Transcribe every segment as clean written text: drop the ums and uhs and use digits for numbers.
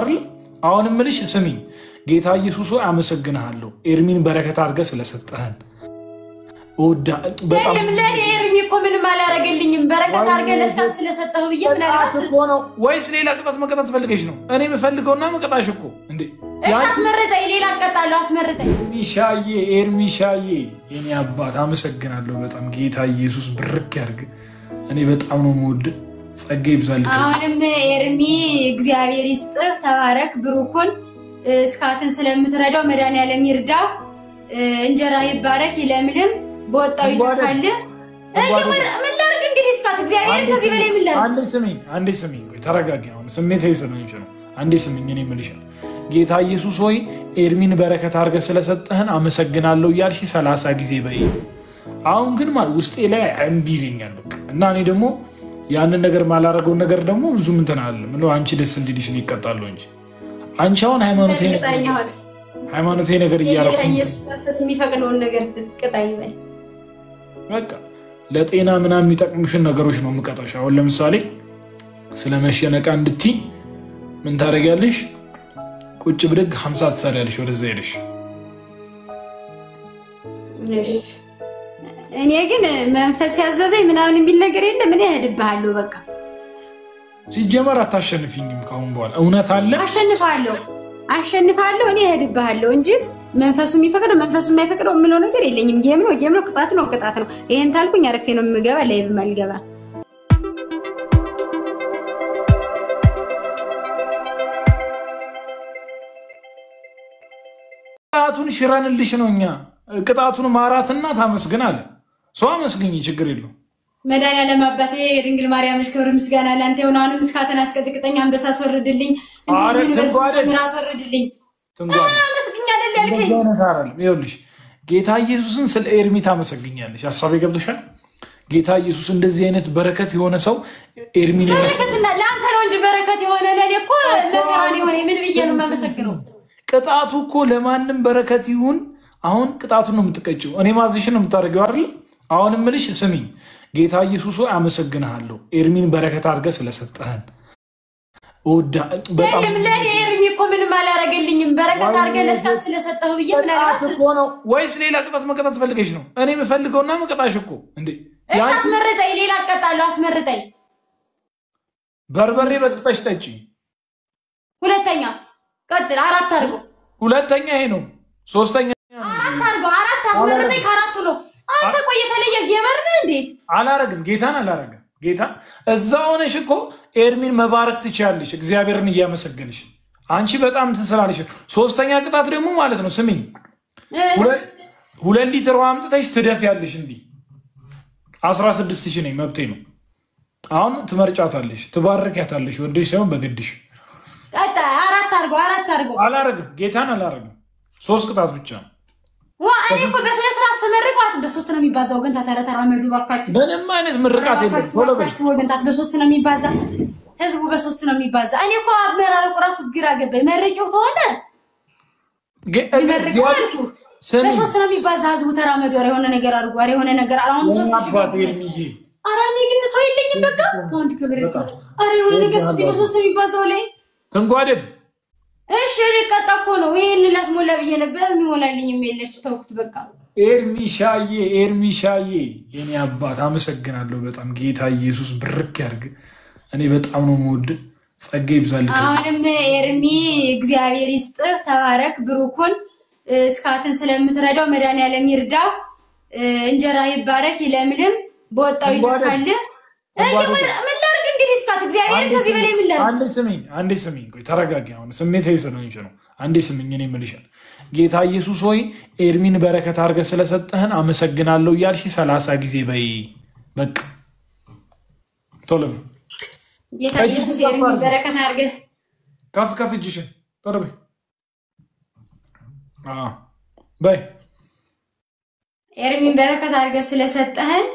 አሁን ምልሽ ስሚኝ ጌታ ኢየሱስ ሆይ አመሰግናለሁ ኤርሚን በረከት አድርገ ስለሰጠህን ወዳ በጣም ለኤርሚ እኮ ምንም አላረገልኝም በረከት አድርገ ለስካት ስለሰጠው ብዬ ምናልባት ነው ወይስ ሌላ ቅጣት መቀጣት ፈልገሽ ነው እኔ የምፈልገውና መቀጣሽ እኮ እንዴ እሺ አስመረጠኝ ሌላ ቀጣለሁ አስመረጠኝ ኢሻዬ ኤርሚ ሻዬ የኔ አባት አመሰግናለሁ በጣም ጌታ ኢየሱስ ብርክ ያርግ እኔ በጣም ነው የምወድ ጸጋ ይብዛልኝ አሁንም ኤርሚ እግዚአብሔር ይስጥህ ተባረክ ብሩኩን እስካትን ስለምትረዳው መድኃኒዓለም ይርዳ እንጀራ ይባረክ ይለምልም በወጣው ይተካል ምን ላርግ እንግዲህ እስካት እግዚአብሔር ከዚህ በላይ ምን ላርግ አንዴ ስሚኝ ቆይ ተረጋጊ አሁን ስሜታዊ ስለሆንሽ ነው አንዴ ስሚኝ እኔ ምልሻለሁ ጌታ ኢየሱስ ሆይ ኤርሚን በረከት አድርገ ስለሰጠህን አመሰግናለሁ ያልሽ 30 ጊዜ በይ አሁን ግን ማለት ውስጤ ላይ እምቢ ይለኛል እና እኔ ደግሞ ያንን ነገር ማላረገው ነገር ደግሞ ብዙ ምን ተናለ ምን አንቺ ደስ እንዲልሽ ነው ይቀጣሉ እንጂ አንቺ አሁን ሃይማኖቴ ነገር ይያረኩ ኢየሱስ መንፈስ የሚፈቅደውን ነገር ቅጣይ በል በቃ ለጤና ምናምን የሚጠቅሙሽን ነገሮች ነው መቀጣሽ አሁን ለምሳሌ ስለመሸነቃ እንድትይ ምን ታረጋለሽ ቁጭ ብድግ 50 ትሰሪያለሽ ወደዛ ሄደሽ እሺ እኔ ግን መንፈስ ያዘዘኝ ምናምን የሚል ነገር የለም ምን ያህድብሃለሁ በቃ ሲጀመር አታሸንፊኝም ካሁን በኋላ እውነት አለ አሸንፋለሁ እኔ ያህድብሃለሁ እንጂ መንፈሱ የሚፈቅደው መንፈሱ የማይፈቅደው ምለው ነገር የለኝም ጌም ነው ቅጣት ነው ይሄን ታልኩኝ አርፌ ነው የምገባ ላይብ ማልገባ ቅጣቱን ሽራንልሽ ነውኛ ቅጣቱን ማራትና ታመስግናለ ሰው አመስግኝ ችግር የለው መድኃኒዓለም አባቴ ድንግል ማርያም ክብር ምስጋና ላንተ ይሁን አሁንም እስካተን አስቀጥቅጠኝ አንበሳ አስወርድልኝ እንዴ ምን አስወርድልኝ አመስግኝ አይደል ያልከኝ ይኸውልሽ ጌታ ኢየሱስን ስለ ኤርሚ ታመሰግኛለሽ ሐሳብ ይገብልሻል ጌታ ኢየሱስ እንደዚህ አይነት በረከት የሆነ ሰው ኤርሚን በረከትና ላንተ ነው እንጂ በረከት የሆነ ለኔ እኮ መከራን የሆነ ምን ብዬ ነው ማመሰግነው ቅጣቱ እኮ ለማንም በረከት ይሁን አሁን ቅጣቱን ነው የምትቀጭው እኔ ማዝሽን ነው የምታረጋው አይደል አሁን ምልሽ ስሚኝ ጌታ ኢየሱስ ሆይ አመሰግናለሁ ኤርሚን በረከት አድርገ ስለሰጠህን ወዳ በጣም ለኤርሚ እኮ ምንም አላረገልኝም በረከት አድርገ ለስካት ስለሰጠው ብዬ ምናልባት ነው ወይስ ሌላ ቅጣት መቀጣት ፈልገሽ ነው እኔ የምፈልገውና መቀጣሽ እኮ እንዴ እሺ አስመረጠኝ ሌላ ቀጣለሁ አስመረጠኝ በርበሬ በጥብጠሽ ጠጪ ሁለተኛ ቀጥል አራት አድርጎ ሁለተኛ ይሄ ነው ሶስተኛ አራት አስመረጠኝ ከአራቱ ነው አንተ ቆይ የተለየ ጌመር ነህ እንዴ አላረግም ጌታን አላረግም ጌታ እዛው ሆነሽ እኮ ኤርሚን መባረክ ትቻለሽ እግዚአብሔርን እያመሰገንሽ አንቺ በጣም ትሰራለሽ ሶስተኛ ቅጣት ደግሞ ማለት ነው ስሚኝ 2 ሊትር ውሃ አምጥተሽ ትደፊያለሽ እንዴ 16000 ነኝ መብቴ ነው አሁን ትመርጫታለሽ ትባርኪያታለሽ ወደሽ ሳይሆን በግድሽ ቀጣ አራት አድርጎ አላረግም ጌታን አላረግም 3 ቅጣት ብቻ እኔ እኮ በስነ ስርዓት ስመርቃት በ3 ነው የሚባዛው ግን ተተረተራመዱ ባካችሁ ምንም አይነት ምርቃት የለም ቶሎ በይ ወገንታት በ3 ነው የሚባዛ ህዝቡ በ3 ነው የሚባዛ እኔ እኮ አመራረቁ ራሱ ግራ ገባኝ መረቂው ተሆነ በ3 ነው የሚባዛ ህዝቡ ተራመዱ የሆነ ነገር አድርጓ የሆነ ነገር አሁን 3000 አራኒ ግን ሰው የለኝም በቃ ወንድ ክብር አረ የሆነ ነገር በ3 ነው የሚባዛው ላይ ተንጓደድ እሺ ለቀጣኮ ነው ይሄን ላስሞላ ብዬ ነበር የሚሞላልኝ የሚለሽ ተውኩት በቃ ኤርሚ ሻዬ የኔ አባት አመሰግናለሁ በጣም ጌታ ኢየሱስ ብርክ ያርግ እኔ በጣም ነው የምወድ ጸጋ ይብዛልኝ አሁንም ኤርሚ እግዚአብሔር ይስጥህ ተባረክ ብሩኩን እስካትን ስለምትረዳው መድኃኒዓለም ይርዳ እንጀራ ይባረክ ይለምልም በወጣው ይተካል ምን ላርግ እንግዲህ እስካት እግዚአብሔር ከዚህ በላይ ምን ላርግ አንዴ ስሚኝ ቆይ ተረጋጊ አሁን ስሜታዊ ስለሆንሽ ነው አንዴ ስሚኝ እኔ ምልሻል ጌታ ኢየሱስ ሆይ ኤርሚን በረከት አድርገ ስለሰጠህን አመሰግናለሁ ያልሽ 30 ጊዜ በይ በቃ ቶሎ ጌታ ኢየሱስ ኤርሚን በረከት አድርገ ከፍ እጅሽን ቶሎ በይ ኤርሚን በረከት አድርገ ስለሰጠህን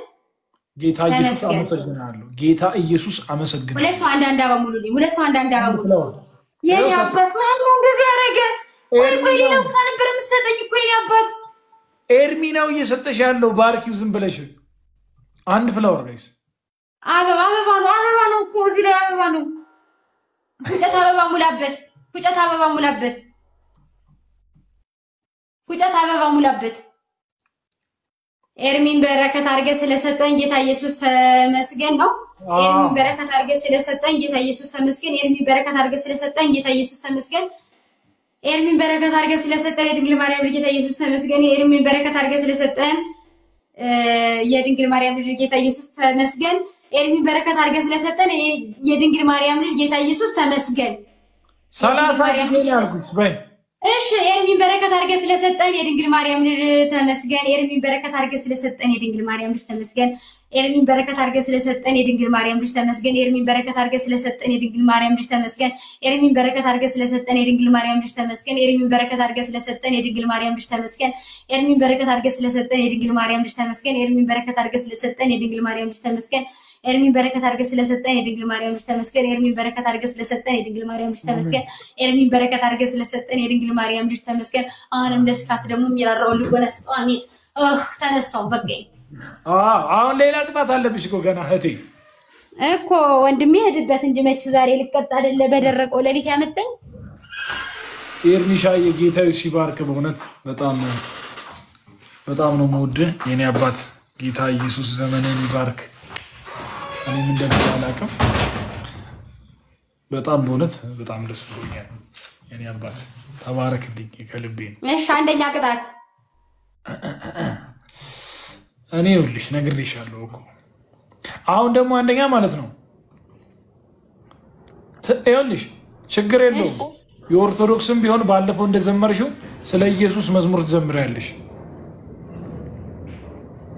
ጌታ ኢየሱስ አመሰግናለሁ ጌታ ኢየሱስ አመሰግናለሁ ሁለት ሰው አንድ አባሙሉ የኔ አባት ማን ነው እንደዚህ ያረገ ወይ ሌላ ቦታ ነበር የምትሰጠኝ እኮ የኔ አባት ኤርሚ ነው እየሰጠሽ ያለው ባርኪው ዝም ብለሽ አንድ ፍላወር ጋይስ አበባ ነው እኮ እዚህ ላይ አበባ ነው እንጨት አበባ ሙላበት ፉጨት አበባ ሙላበት ኤርሚን በረከት አርገ ስለሰጠን ጌታ ኢየሱስ ተመስገን ነው ኤርሚን በረከት አርገ ስለሰጠን ጌታ ኢየሱስ ተመስገን ኤርሚን በረከት አርገ ስለሰጠን ጌታ ኢየሱስ ተመስገን ኤርሚን በረከት አርገ ስለሰጠን የድንግል ማርያም ልጅ ጌታ ኢየሱስ ተመስገን ኤርሚን በረከት አርገ ስለሰጠን የድንግል ማርያም ልጅ ጌታ ኢየሱስ ተመስገን ኤርሚን በረከት አርገ ስለሰጠን የድንግል ማርያም ልጅ ጌታ ኢየሱስ ተመስገን 30 ጊዜ ያርጉት በይ እሺ ኤርሚን በረከት አርገ ስለሰጠን የድንግል ማርያም ልጅ ተመስገን ኤርሚን በረከት አርገ ስለሰጠን የድንግል ማርያም ልጅ ተመስገን ኤርሚን በረከት አርገ ስለሰጠን የድንግል ማርያም ልጅ ተመስገን ኤርሚን በረከት አርገ ስለሰጠን የድንግል ማርያም ልጅ ተመስገን ኤርሚን በረከት አርገ ስለሰጠን የድንግል ማርያም ልጅ ተመስገን ኤርሚን በረከት አርገ ስለሰጠን የድንግል ማርያም ልጅ ተመስገን ኤርሚን በረከት አርገ ስለሰጠን የድንግል ማርያም ልጅ ተመስገን ኤርሚን በረከት አርገ ስለሰጠን የድንግል ማርያም ልጅ ተመስገን ኤርሚን በረከት አርገ ስለሰጠን የድንግል ማርያም ልጅ ተመስገን ኤርሚን በረከት አርገ ስለሰጠን የድንግል ማርያም ልጅ ተመስገን ኤርሚን በረከት አርገ ስለሰጠን የድንግል ማርያም ልጅ ተመስገን አሁንም ደስካት ደግሞ የሚራራው ልጎና ሰጠው አሜን ተነስተው በቀኝ አሁን ሌላ ቅጣት አለብሽ እኮ ገና እህቴ እኮ ወንድሜ ሄድበት እንጂ መች ዛሬ ልቀጣ አይደለ በደረቀው ለሊት ያመጣኝ ኤርሚሻዬ ጌታዬ ሲባርክ በእውነት በጣም ነው የምወድ የኔ አባት ጌታ ኢየሱስ ዘመኔን ይባርክ እኔም እንደምታላቀም በጣም በእውነት በጣም ደስ ብሎኛል የኔ አባት ተባረክልኝ ከልቤ እሺ አንደኛ ቅጣት እኔ ይኸውልሽ ነግሬሻለሁ እኮ አሁን ደግሞ አንደኛ ማለት ነው ይኸውልሽ ችግር የለውም የኦርቶዶክስም ቢሆን ባለፈው እንደዘመርሽው ስለ ኢየሱስ መዝሙር ትዘምሪያለሽ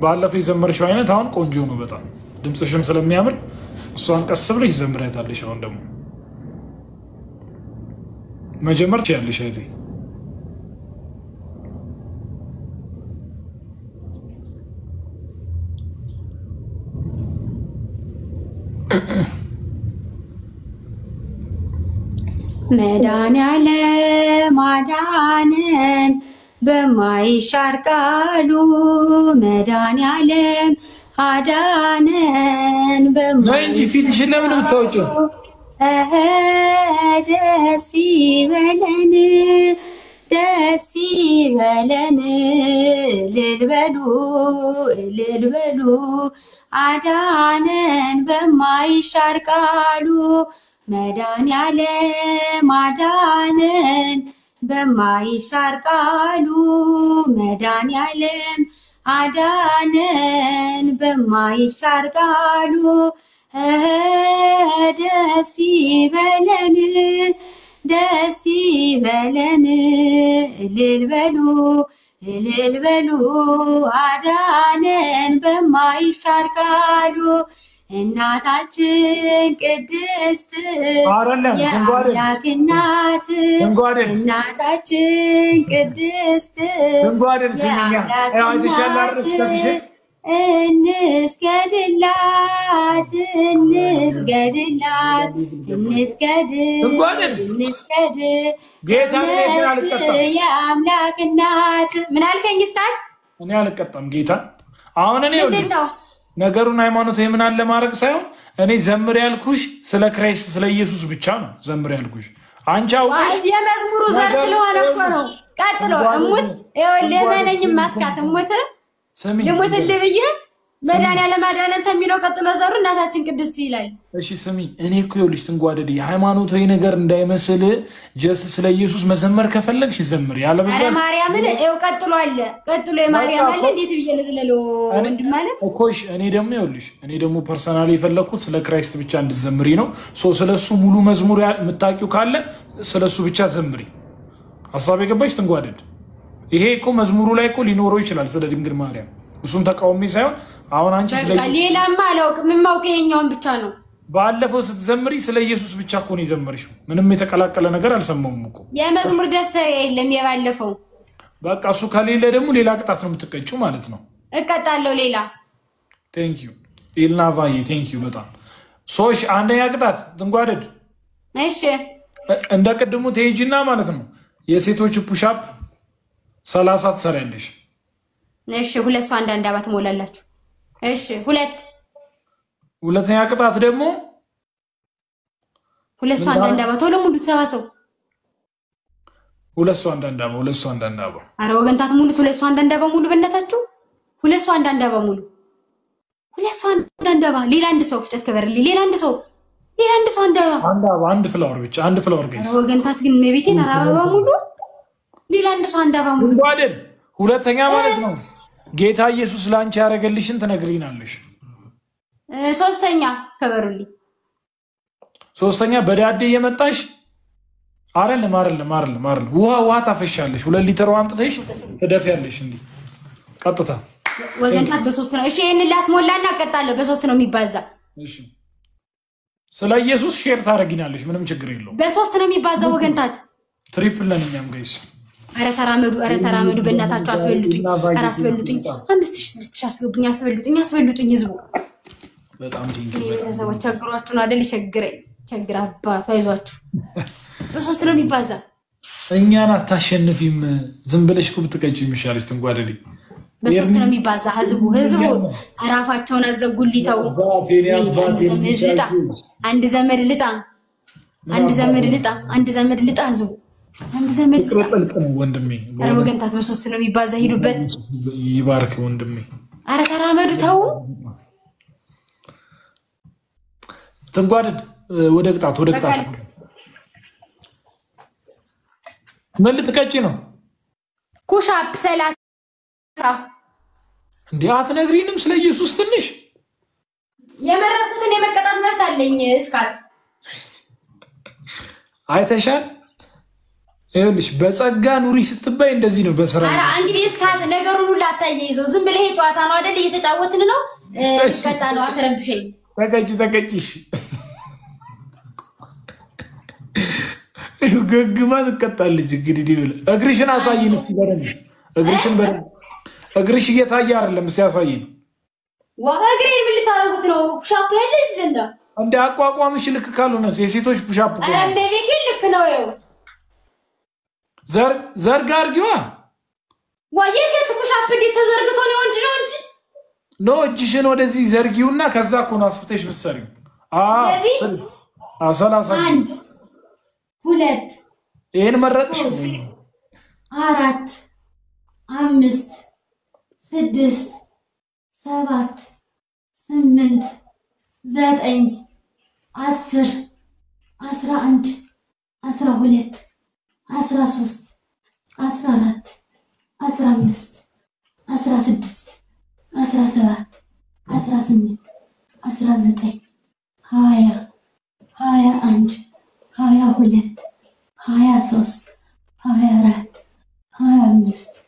ባለፈው የዘመርሽው አይነት አሁን ቆንጆ ነው በጣም ድምጽሽም ስለሚያምር እሷን ቀስ ብለሽ ዘምሪያታለሽ አሁን ደግሞ መጀመር ትችያለሽ እህቴ መድኃኒዓለም አዳነን በማይሻር ቃሉ መድኃኒዓለም አዳነን በማይሻር ፊትሽን ለምን ብታወጪው ደስ ይበለን ልልበሉ አዳነን በማይሻር ቃሉ መድኃኒዓለም አዳነን በማይሻር ቃሉ መድኃኒዓለም አዳነን በማይሻር ቃሉ ደስ ይበለን ልልበሉ አዳነን በማይሻር ቃሉ እናታችን ቅድስት የአምላክ እናት እናታችን ቅድስት የአምላክ እናት እንስገድላት የአምላክ እናት ምን አልከኝ እስካት እኔ አልቀጣም ጌታ አሁን እኔ ነገሩን ሃይማኖታዊ ምን አለ ማድረግ ሳይሆን እኔ ዘምር ያልኩሽ ስለ ክራይስት ስለ ኢየሱስ ብቻ ነው ዘምር ያልኩሽ አንቻው የመዝሙሩ ዘር ስለሆነ እኮ ነው ቀጥሎ እሙት ለማንኝ ማስካት እሙት ልሙት ልብዬ መድኃኒዓለም አዳነን ተሚለው ቀጥሎ ዘሩ እናታችን ቅድስት ይላል እሺ ስሚ እኔ እኮ ይኸውልሽ ትንጓደድ የሃይማኖታዊ ነገር እንዳይመስል ጀስት ስለ ኢየሱስ መዘመር ከፈለግሽ ዘምር ያለበዛ ማርያምን ቀጥሎ የማርያም አለ እንዴት ብዬ ለዝለለው ወንድም ማለት እኮሽ እኔ ደግሞ ፐርሰናሊ የፈለኩት ስለ ክራይስት ብቻ እንድዘምሪ ነው ስለሱ ሙሉ መዝሙር የምታውቂው ካለ ስለሱ ብቻ ዘምሪ ሐሳብ የገባሽ ትንጓደድ ይሄ እኮ መዝሙሩ ላይ እኮ ሊኖረው ይችላል ስለ ድንግል ማርያም እሱን ተቃውሚ ሳይሆን አሁን አንቺ ስለ ሌላማ አላውቅም የማውቀው ይሄኛውን ብቻ ነው ባለፈው ስትዘምሪ ስለ ኢየሱስ ብቻ እኮ ነው የዘመርሽው ምንም የተቀላቀለ ነገር አልሰማውም እኮ የመዝሙር ደፍተር የለም የባለፈው በቃ እሱ ከሌለ ደግሞ ሌላ ቅጣት ነው የምትቀጭው ማለት ነው እቀጣለሁ ሌላ ቴንክ ዩ ኢልናቫይ ቴንክ ዩ በጣም ሶሽ አንደኛ ቅጣት ትንጓደድ እሺ እንደ ቅድሙ ትሄጂና ማለት ነው የሴቶች ፑሻፕ 30 ትሰሪያለሽ እሺ ሁለት ሰው አንድ አባት ሞላላችሁ እሺ ሁለተኛ ቅጣት ደግሞ ሁለት ሰው አንድ አባት ወለ ሙሉ ተሰባሰው ሁለት ሰው አንዳንድ አበባ አረ ወገንታት ሙሉት ሁለት ሰው አንዳንድ አበባ ሙሉ በእናታችሁ ሁለት ሰው አንዳንድ አበባ ሙሉ ሁለት ሰው አንዳንድ አበባ ሌላ አንድ ሰው ፍጨት ከበርልኝ ሌላ አንድ ሰው አንድ ፍላወር ብቻ አንድ ፍላወር ጋይስ ወገንታት ግን መቤቴን አበባ ሙሉ ሌላ አንድ ሰው አንድ አበባ ሙሉ አይደል ሁለተኛ ማለት ነው ጌታ ኢየሱስ ላንቺ ያረገልሽን ትነግሪናለሽ ሶስተኛ ከበሩልኝ ሶስተኛ በዳዴ የመጣሽ አይደለም ውሃ ታፈሻለሽ 2 ሊትር ውሃ አምጥተሽ ትደፊያለሽ እንዴ ቀጥታ ወገንታት በሶስት ነው እሺ ይሄን ላስሞላና አቀጣለሁ በሶስት ነው የሚባዛ እሺ ስለ ኢየሱስ ሼር ታረጊናለሽ ምንም ችግር የለውም በሶስት ነው የሚባዛው ወገንታት ትሪፕል ለኛም ጋይስ አረ ተራመዱ በእናታችሁ አስበልጡኝ አረ አስበልጡኝ 5000 አስገቡኝ አስበልጡኝ ህዝቡ በጣም ሰዎች ቸግሯችሁ ነው አይደል ቸግር አባቱ አይዟችሁ በሶስት ነው የሚባዛ እኛን አታሸንፊም ዝም ብለሽ ብትቀጪ ይሻልሽ ትንጓደሊ በሶስት ነው የሚባዛ ህዝቡ አራፋቸውን አዘጉልይተው አንድ ዘመድ ልጣ ህዝቡ አንድ ዘመድ ልጣ ወንድሜ አረ ወገንታት በሶስት ነው የሚባዛ ሂዱበት ይባርክ ወንድሜ አረ ተራመዱ ተው ትንጓደድ ወደ ቅጣት ምን ልትቀጪ ነው ኩሻፕ 30 እንዴ አትነግሪንም ስለ ኢየሱስ ትንሽ የመረጥኩትን የመቀጣት መብት አለኝ እስካት አይተሻል ይኸውልሽ በጸጋ ኑሪ ስትባይ እንደዚህ ነው በስራ አረ እንግዲህ እስካት ነገሩን ሁሉ አታየይዘው ዝም ብለህ ጨዋታ ነው አይደል እየተጫወትን ነው ይፈታ ነው አትረብሽኝ ተቀጭሽ ገግማ ትቀጣለች እንግዲህ ዲብል እግርሽን አሳይን እግርሽ እየታየ አይደለም ሲያሳይን ወግሬን ምን ልታረጉት ነው ፑሻፕ ያለ ዘንዳ እንደ አቋቋምሽ ልክ ካልሆነ የሴቶች ፑሻፕ አረ በቤት ልክ ነው ይው ዘርጋ አርጊዋ የሴት ፑሻፕ እንዴት ተዘርግቶ ነው እንጂ ኖ እጅሽን ወደዚህ ዘርጊውና ከዛ እኮ ነው አስፍተሽ ምትሰሪው 30 2 ይሄን መረጥሽ 4 5 6 7 8 9 10 11 12 13 14 15 16 17 18 19 20 21 22 23 24 25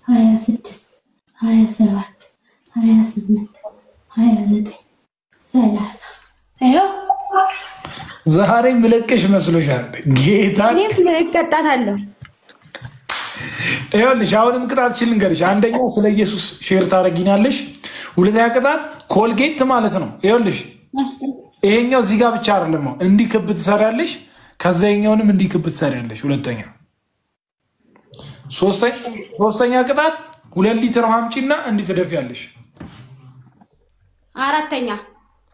26 27 28 29 30 አይዮ ዛሬ ምልክሽ መስሎሻል ጌታ እኔ እቀጣታለሁ ይኸውልሽ አሁንም ቅጣትሽን ልንገርሽ አንደኛ ስለ ኢየሱስ ሼር ታረጊናለሽ ሁለተኛ ቅጣት ኮልጌት ማለት ነው ይኸውልሽ ይሄኛው እዚህ ጋር ብቻ አይደለም እንዲህ ክብ ትሰሪያለሽ ከዛኛውንም እንዲህ ክብ ትሰሪያለሽ ሁለተኛ ሶስተኛ ቅጣት 2 ሊትር አምጪና እንዲህ ትደፊያለሽ አራተኛ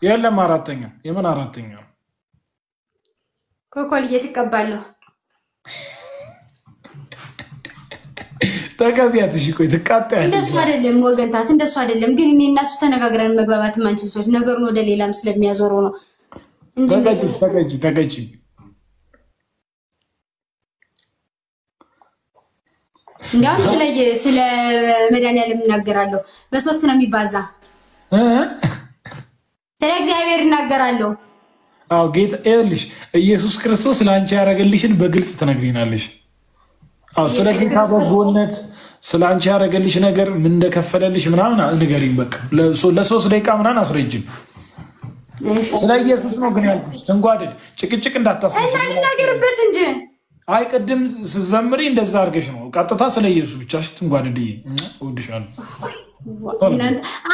የለም አራተኛ የምን አራተኛ ኮልጌት እቀባለሁ ተቀቢያትሽ እኮ ትቃጣያለሽ እንደሱ አይደለም ወገንታት እንደሱ አይደለም ግን እኔ እና እሱ ተነጋግረን መግባባት ማንችል ሰዎች ነገሩን ወደ ሌላም ስለሚያዞረው ነው እንጂ ተቀጭ እንዴም ስለ መድኃኒዓለም እናገራለሁ በሶስት ነው የሚባዛ ስለ እግዚአብሔር እናገራለሁ አው ጌታ ይልሽ ኢየሱስ ክርስቶስ ላንቺ ያረገልሽን በግልጽ ትነግሪናለሽ አው ስለ ጌታ በጎነት ስለ አንቺ ያረገልሽ ነገር ምን እንደከፈለልሽ ምናምን ንገሪኝ በቃ ለ3 ደቂቃ ምናምን አስረጅኝ ስለ ኢየሱስ ነው ግን ያልኩሽ ትንጓደድ ጭቅጭቅ እንዳታስብ እና ልናገርበት እንጂ አይ ቀድም ስዘምሪ እንደዛ አርገሽ ነው ቀጥታ ስለ ኢየሱስ ብቻ ትንጓደድ ወድሻለሁ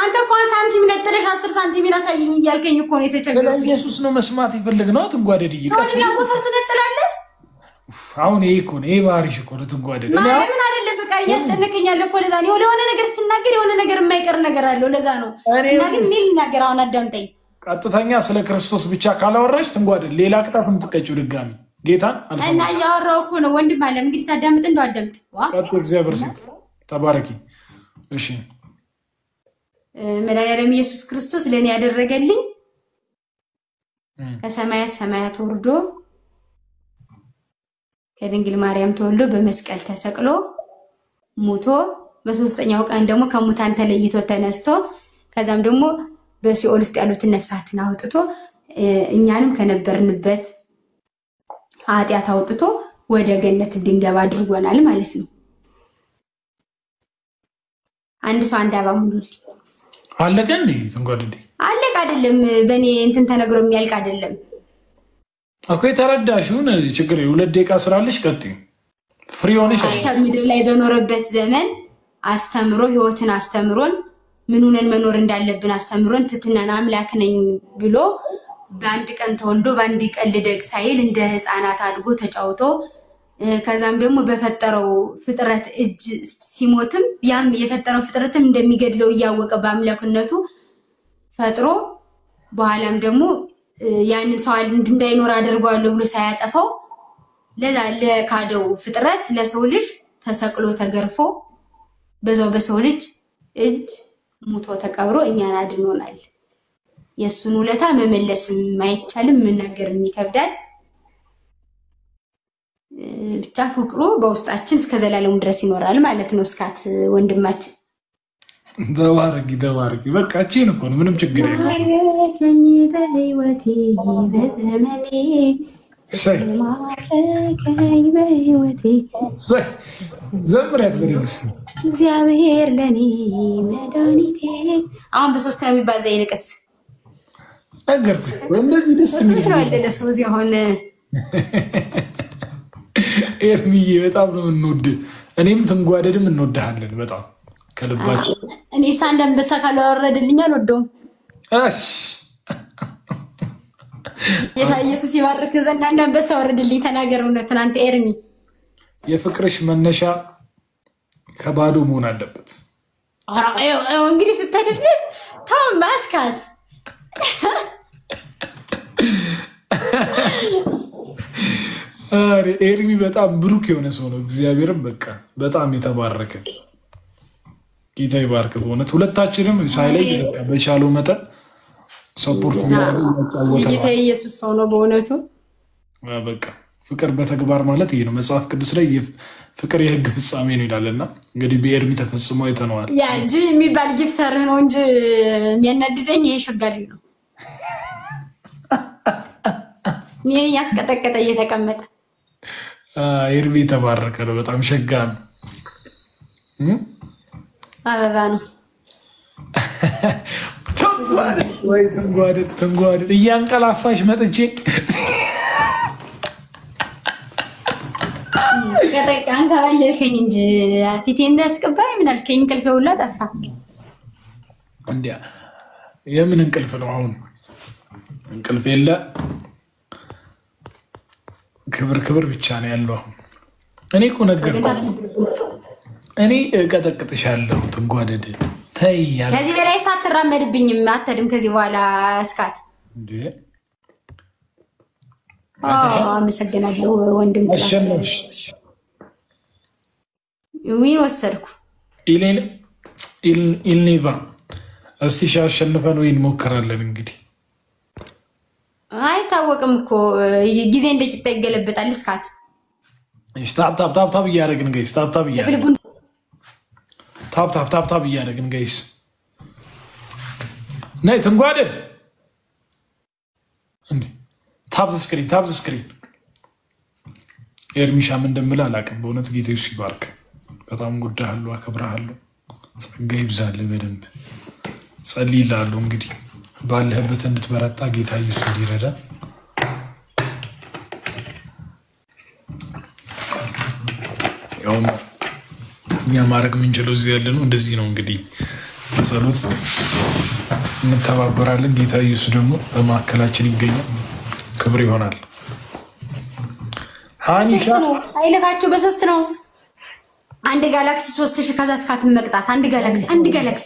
አንተ እንኳን ሳንቲም ነጥረሽ 10 ሳንቲም ያሳየኝ እያልከኝ እኮ ነው የተቸገረው ስለ ኢየሱስ ነው መስማት ይፈልግ ነው ትንጓደድ ይቀስል ነው ወፈር ትነጥላለህ አሁን ይሄ እኮ ነው ይሄ ባህሪሽ እኮ ነው ትንጓደድ ምን አይደለም በቃ ያስጨነቀኛል እኮ ለዛ ነው የሆነ ነገር ስትናገር የሆነ ነገር የማይቀር ነገር አለው ለዛ ነው እና ግን ምን ልናገር አሁን አዳምጠኝ ቀጥተኛ ስለ ክርስቶስ ብቻ ካላወራሽ ትንጓደድ ሌላ ቅጣት ምትቀጭው ድጋሚ ጌታን እና ያወራው እኮ ነው ወንድም አለ እንግዲህ ታዳምጥ እንደው አዳምጥ ቀጥ እግዚአብሔር ሴት ተባረኪ እሺ መድኃኒዓለም ኢየሱስ ክርስቶስ ለኔ ያደረገልኝ ከሰማያት ሰማያት ወርዶ ከድንግል ማርያም ተወልዶ በመስቀል ተሰቅሎ ሞቶ በሶስተኛው ቀን ደግሞ ከሙታን ተለይቶ ተነስቶ ከዛም ደግሞ በሲኦል ውስጥ ያሉትን ነፍሳትን አውጥቶ እኛንም ከነበርንበት ኃጢአት አውጥቶ ወደ ገነት እንድንገባ አድርጎናል ማለት ነው። አንድ ሰው አንድ አባ ሙሉልኝ አለቀ እንዴ? ተንጓደዴ አለቀ አይደለም። በኔ እንትን ተነግሮ የሚያልቅ አይደለም እኮ የተረዳሽውን ችግር የሁለት ደቂቃ ስራለሽ ቀጥይ ፍሪ ሆነሽ ምድር ላይ በኖረበት ዘመን አስተምሮ ህይወትን አስተምሮን ምኑነን መኖር እንዳለብን አስተምሮን ትትናን አምላክ ነኝ ብሎ በአንድ ቀን ተወልዶ በአንድ ቀን ልደግ ሳይል እንደ ህፃናት አድጎ ተጫውቶ ከዛም ደግሞ በፈጠረው ፍጥረት እጅ ሲሞትም ያም የፈጠረው ፍጥረትም እንደሚገድለው ያወቀ በአምላክነቱ ፈጥሮ በኋላም ደግሞ ያንን ሰው እንዳይኖር አድርጓለሁ ብሎ ሳያጠፋው ለዛ ለካደው ፍጥረት ለሰው ልጅ ተሰቅሎ ተገርፎ በዛው በሰው ልጅ እጅ ሙቶ ተቀብሮ እኛን አድኖናል። የሱን ውለታ መመለስ ማይቻልም መናገርም ይከብዳል። ብቻ ፍቅሩ በውስጣችን እስከ ዘላለሙ ድረስ ይኖራል ማለት ነው። እስካት ወንድማችን ተባረኪ በቃ እቺን እኮ ነው ምንም ችግር የለም። ማረከኝ በህይወቴ በዘመኔ ማረከኝ በህይወቴ ዘምሪያት በደምስ እግዚአብሔር ለኔ መድኃኒቴ አሁን በሶስት ነው የሚባዛ ይልቅስ ነገር እንደዚህ ደስ የሚል ነው አይደለ? ሰው እዚህ አሁን ኤርሚዬ በጣም ነው እንወድ እኔም ትንጓደድም እንወድሃለን በጣም ከልባችን። እኔ ሳንድ አንበሳ ካለው አወረድልኝ አልወደውም። እሺ ጌታ ኢየሱስ ይባርክ ዘንድ አንድ አንበሳ አወረድልኝ ተናገር እውነቱን አንተ ኤርሚ። የፍቅርሽ መነሻ ከባዶ መሆን አለበት። አራው እንግዲህ ስትሄድበት ታው ማስካት ኤርሚ በጣም ብሩክ የሆነ ሰው ነው። እግዚአብሔርም በቃ በጣም የተባረከ ጌታ ይባርክ። በእውነት ሁለታችንም ሳይለይ በቃ በቻለው መጠን ሰፖርት ያደርጋል። ጌታ ኢየሱስ ሰው ነው በእውነቱ። በቃ ፍቅር በተግባር ማለት ይሄ ነው። መጽሐፍ ቅዱስ ላይ ፍቅር የሕግ ፍጻሜ ነው ይላልና እንግዲህ በኤርሚ ተፈጽሞ አይተነዋል። ያ እንጂ የሚባል ጊፍተር ነው እንጂ የሚያናድደኝ ይሄ ሸጋሊ ነው። ይሄ ያስቀጠቀጠ እየተቀመጠ ኤርሚ ተባረከ ነው። በጣም ሸጋ ነው። አበባ ነው። ወይ ትንጓደድ እያንቀላፋሽ መጥቼ ቀጠቃን ካባየልከኝ እንጂ ፊቴ እንዳስቀባይ ምን አልከኝ? እንቅልፍ ሁላ ጠፋ። እንዴ የምን እንቅልፍ ነው? አሁን እንቅልፍ የለ ክብር ብቻ ነው ያለው። እኔ እኮ ነገርኩት። እኔ እቀጠቅጥሻለሁ ትንጓደድ ተይ ያለ ከዚህ በላይ ሳትራመድብኝም አትሄድም ከዚህ በኋላ እስካት እንዴ አመሰግናለሁ ወንድም አሸነፍሽ። ዊን ወሰድኩ ኢልኔቫ እስቲ አሸንፈን ወይን ሞክራለን እንግዲህ አይታወቅም እኮ ጊዜ እንደቂጣ ይገለበጣል። እስካት እሺ ታፕ እያደረግን ጋይስ ታፕ እያደረግን ጋይስ ነይ ትንጓደድ እንዴ ታፕ ስክሪን ኤርሚሻም እንደምል አላውቅም። በእውነት ጌታ ኢየሱስ ይባርክ። በጣም ጉዳሃለሁ፣ አከብራሃለሁ። ጸጋ ይብዛልህ። በደንብ ጸልይልሃለሁ። እንግዲህ ባለህበት እንድትበረታ ጌታ ኢየሱስ እንዲረዳ ያው እኛ ማድረግ የምንችለው እዚህ ያለ ነው። እንደዚህ ነው እንግዲህ በጸሎት እንተባበራለን። ጌታ ኢየሱስ ደግሞ በማዕከላችን ይገኛል። ክብር ይሆናል። ሃኒሻ አይለካቸው በሶስት ነው። አንድ ጋላክሲ 3000 ከዛ እስካት መቅጣት አንድ ጋላክሲ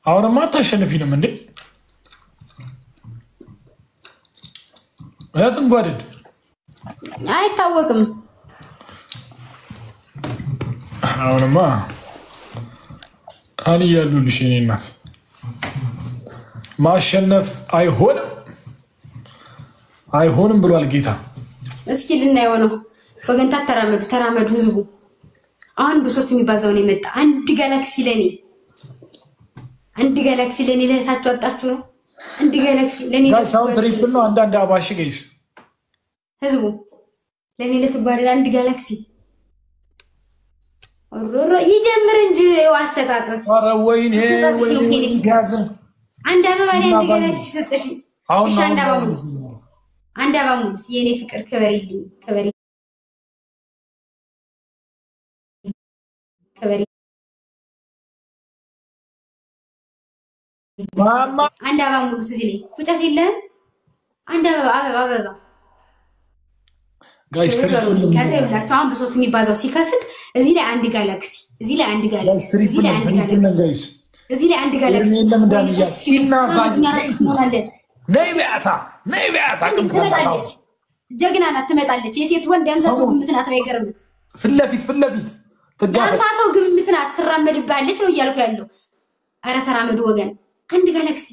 አሁንማ አታሸንፊንም እንዴ? ትንጓደድ አይታወቅም አሁንማ አን ያሉልሽ የኔ እናት ማሸነፍ አይሆንም ብሏል ጌታ እስኪ ልናየው ነው ወገንታ ተራመዱ ህዝቡ አሁን በሶስት የሚባዛው ነው የመጣ አንድ ጋላክሲ ለኔ ለታችሁ አጣችሁ ነው አንድ ጋላክሲ ለኔ ሳውንድ ትሪፕል ነው አንድ አባሽ ጋይስ ህዝቡ ለኔ ለተባረረ አንድ ጋላክሲ ወሮሮ ይጀምር እንጂ ዋሰጣጣ ኧረ ወይኔ ጋዝ አንድ አበባ ላይ አንድ ጋላክሲ ሰጠሽ እሺ አንድ አበባ ሙሉት የኔ ፍቅር ከበሪልኝ ማማ አንድ አበባ ሙሉት እዚህ ላይ ፉጨት የለም አንድ አበባ ጋይስ ከዛ ይላችሁ አሁን በሶስት የሚባዛው ሲከፍት እዚህ ላይ አንድ ጋላክሲ እዚህ ላይ አንድ ጋላክሲ እዚህ ላይ አንድ ጋላክሲ የለም እንዳንያችና ነይ ቢያታ ትመጣለች ጀግና ናት ትመጣለች የሴት ወንድ ያምሳሰው ግምት ናት ባይገርም ፍለፊት ያምሳሰው ግምት ናት ትራመድባለች ነው እያልኩ ያለው አረ ተራመዱ ወገን አንድ ጋላክሲ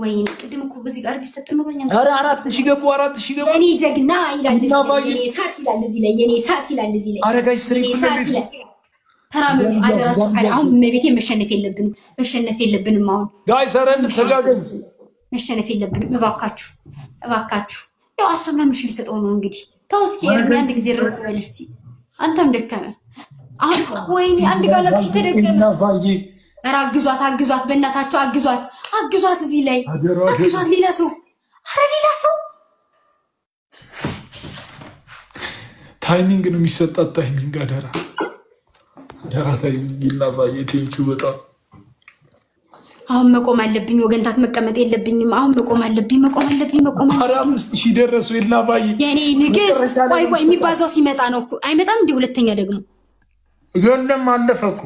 ወይኔ ቅድም እኮ በዚህ ጋር ቢሰጥ ኖርኛል አረ 4000 ገቡ የኔ ጀግና ይላል የኔ ሳት ይላል እዚህ ላይ አረ ጋይስ ትሪፕል ተራመዱ አደራችሁ አሁን መቤቴ መሸነፍ የለብንም አሁን ጋይስ አረን ተጋገዝ መሸነፍ የለብንም እባካችሁ ያው 10 ምናምን ሺህ ሊሰጠው ነው እንግዲህ ታውስኪ አንድ ጊዜ ረፈል እስቲ አንተም ደከመ አሁን ወይኔ አንድ ጋላክሲ ተደገመ አግዟት በእናታችሁ አግዟት እዚህ ላይ አግዟት ሌላ ሰው ታይሚንግ ነው የሚሰጣት ታይሚንግ አደራ ታይሚንግ ይላባዬ ቴንኪው በጣም አሁን መቆም አለብኝ ወገንታት መቀመጥ የለብኝም አሁን መቆም አለብኝ 5000 ደረሱ ይላባዬ የኔ ንግስ ቆይ የሚባዛው ሲመጣ ነው አይመጣም እንዴ ሁለተኛ ደግሞ የለም አለፈኩ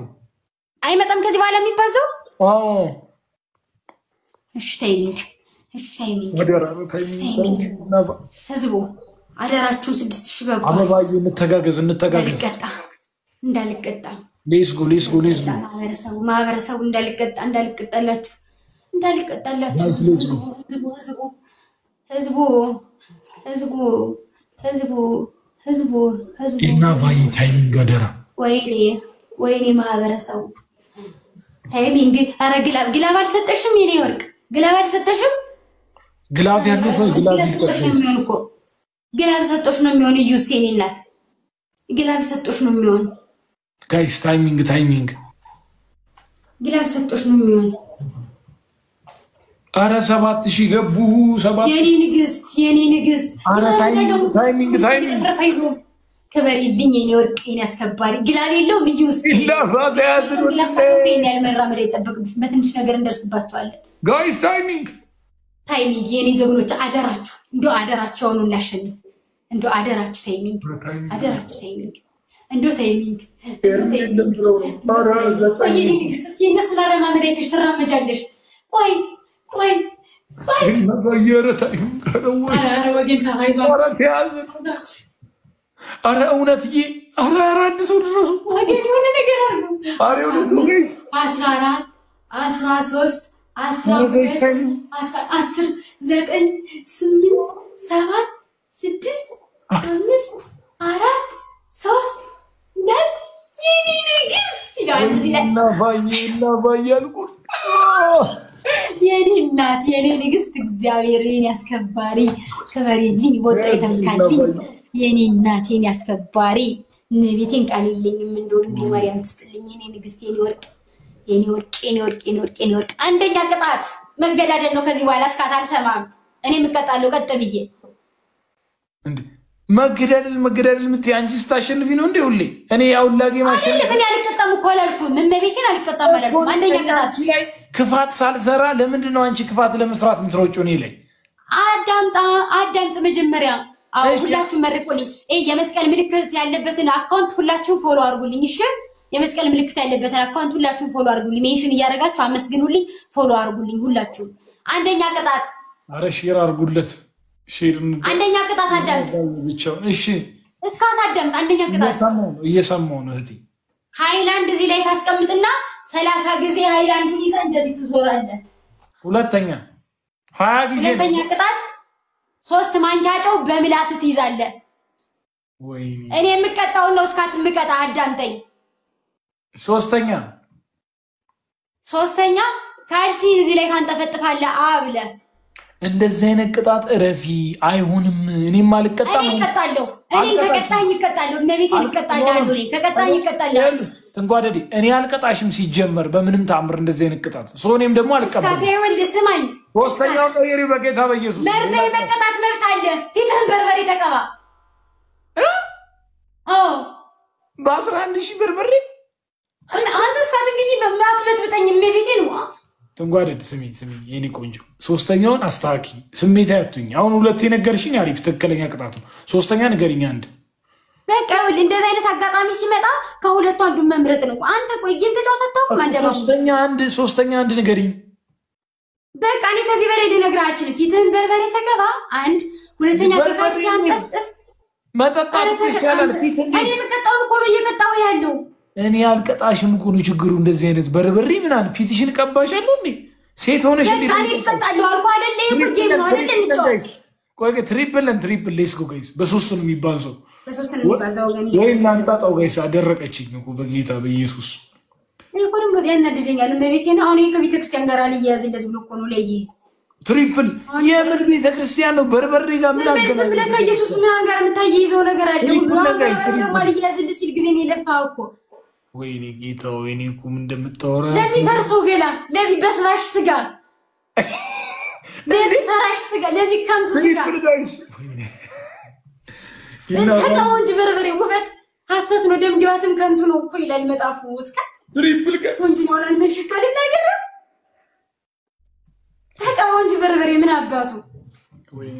አይመጣም ከዚህ በኋላ የሚባዛው አዎ እሺ ታይሚንግ ህዝቡ አደራችሁ 6000 ገብቷል አበባዬ እንተጋገዝ እንዳልቀጣ ሌስ ጎ ማህበረሰቡ እንዳልቀጣላችሁ ህዝቡ እና ባይ ታይሚንግ አደራ ወይኔ ማህበረሰቡ ታይሚንግ አረ ግላብ አልሰጠሽም የኔ ወርቅ ግላብ አልሰጠሽም ግላብ ያለው ሰው ግላብ ሰጠሽም እኮ ግላብ ሰጠሽ ነው የሚሆን ዩስቴኒ እናት ግላብ ሰጠሽ ነው የሚሆን ጋይስ ታይሚንግ ግላብ ሰጠሽ ነው የሚሆን አረ 7000 ገቡ 7 የኔ ንግስት አረ ታይሚንግ ከበሪልኝ የኔ ወርቅ የኔ አስከባሪ ግላብ የለውም ዩስቴኒ ግላብ ያዝሉ ያልመራመድ አይጠበቅብሽ በትንሽ ነገር እንደርስባችኋለን ጋይስ ታይሚንግ የኔ ጀግኖች አደራችሁ አደራችሁ ነው ላሸንፍ አደራችሁ ታይሚንግ ታይሚንግ የኔ ንግስት እስኪ እነሱ ላረማመድ አይተሽ ትራመጃለሽ ቆይ ነገር ታይሚንግ አረ ወገን ታይዟችሁ አረ እውነትዬ አረ አዲስ ድረሱ ወገን የሆነ ነገር አረ 14 13 10 9 8 7 6 5 4 3 የኔ ንግስት የኔ እናት የኔ ንግስት እግዚአብሔር የኔ አስከባሪ ከበሪልኝ ወጣ ይተካልኝ የኔ እናት የኔ አስከባሪ ነቢቴን ቃልልኝም እንደው እንደ ማርያም ትስጥልኝ የኔ ንግስት የኔ ወርቅ አንደኛ ቅጣት መገዳደል ነው ከዚህ በኋላ እስካት አልሰማም እኔ ምቀጣለው ቀጥ ብዬ እንዴ መገዳደል ምትይ አንቺ ስታሸንፊ ነው እንዴ ሁሌ እኔ ያውላጌ ማሸነፍ እኔ አልቀጣም እኮ አላልኩም መቤቴን አልቀጣም አላልኩም አንደኛ ቅጣት ላይ ክፋት ሳልሰራ ለምንድን ነው አንቺ ክፋት ለመስራት ምትሮጪው እኔ ላይ አዳምጥ መጀመሪያ ሁላችሁ መርቁልኝ የመስቀል ምልክት ያለበትን አካውንት ሁላችሁ ፎሎ አድርጉልኝ እሺ የመስቀል ምልክት ያለበትን አካውንት ሁላችሁ ፎሎ አድርጉልኝ ሜንሽን ያደርጋችሁ አመስግኑልኝ ፎሎ አድርጉልኝ ሁላችሁ አንደኛ ቅጣት አረ ሼር አድርጉለት አንደኛ ቅጣት አዳምጥ ብቻው እሺ እስካት አዳምጥ አንደኛ ቅጣት እየሰማው ነው እህቴ ሃይላንድ እዚህ ላይ ታስቀምጥና 30 ጊዜ ሃይላንዱን ይዘህ እንደዚህ ትዞራለህ ሁለተኛ 20 ጊዜ ሁለተኛ ቅጣት 3 ማንኪያ ጨው በምላስ ትይዛለህ ወይኔ እኔ የምቀጣው ነው እስካት የምቀጣ አዳምጠኝ ሶስተኛ ካልሲ እዚህ ላይ ታንጠፈጥፋለህ አብለ እንደዚህ አይነት ቅጣት እረፊ አይሆንም እኔም አልቀጣም እኔ እቀጣለሁ እኔ ከቀጣኝ እቀጣለሁ መቤቴ እቀጣለሁ እኔ ከቀጣኝ እቀጣለሁ ትንጓደዲ እኔ አልቀጣሽም ሲጀመር በምንም ታምር እንደዚህ አይነት ቅጣት ሶኔም ደግሞ አልቀጣም እስካቴ ወልድ ስማኝ ሶስተኛው ቀይሪ በጌታ በኢየሱስ መርዘይ መቀጣት መብት አለ ፊትህን በርበሬ ተቀባ በ11000 በርበሬ አንተ እስካት እንግዲህ በማትበጥብጠኝ መቤቴ ነው ትንጓደዲ ስሚ የኔ ቆንጆ ሶስተኛውን አስተካኪ ስሜት ያቱኝ አሁን ሁለቴ ነገርሽኝ አሪፍ ትክክለኛ ቅጣቱ ሶስተኛ ነገርኛ አንድ በቃ ወል እንደዚህ አይነት አጋጣሚ ሲመጣ ከሁለቱ አንዱ መምረጥ ነው አንተ ቆይ ጌም ተጫውተው ማንደባ ሶስተኛ አንድ ነገርኝ በቃ እኔ ከዚህ በላይ ልነግራችሁ ፊትህን በርበሬ ተቀባ አንድ ሁለተኛ በቃሲ አንጠፍጥፍ መጠጣት ይሻላል ፊት እኔ መቀጣውን ቆሎ እየቀጣው ያለው እኔ አልቀጣሽም እኮ ነው ችግሩ እንደዚህ አይነት በርበሬ ምናን ፊትሽን ቀባሻለሁ እንዴ ሴት ሆነሽ እንዴ እኔ እቀጣለሁ አልኩ አይደል ይሄ ጌም ነው አይደል እንጫወት ቆይ ትሪፕል ሌትስ ጎ ጋይስ በሶስት ነው የሚባዛው በሶስት ነው የሚባዛው ግን ወይ እናንጣጣው ጋይስ አደረቀችኝ እኮ በጌታ በኢየሱስ እኔ እኮ ደግሞ ያናድደኛል መቤቴ ነው አሁን የቤተ ክርስቲያን ጋር አልያዝ እንደዚህ ብሎ እኮ ነው ለይዝ ትሪፕል የምን ቤተ ክርስቲያን ነው በርበሬ ጋር ምን አገናኘው ዝም ብለህ ከኢየሱስ ምን ጋር የምታይዘው ነገር አለ ሁሉ ነው አልያዝ እንደዚህ ጊዜ ነው ለፋው እኮ ወይኔ ጌታ ወይኔ ኩም እንደምታወራ ለሚፈርሰው ገላ ለዚህ በስባሽ ስጋ ለዚህ ፈራሽ ስጋ ለዚህ ካንቱ ስጋ ተቀማው እንጂ በርበሬ ውበት ሐሰት ነው ደም ግባትም ከንቱ ነው እኮ ይላል መጣፉ እስከ ትሪፕል ጋር እንጂ ነው አንተ ሽካል ነገር ተቀማው እንጂ በርበሬ ምን አባቱ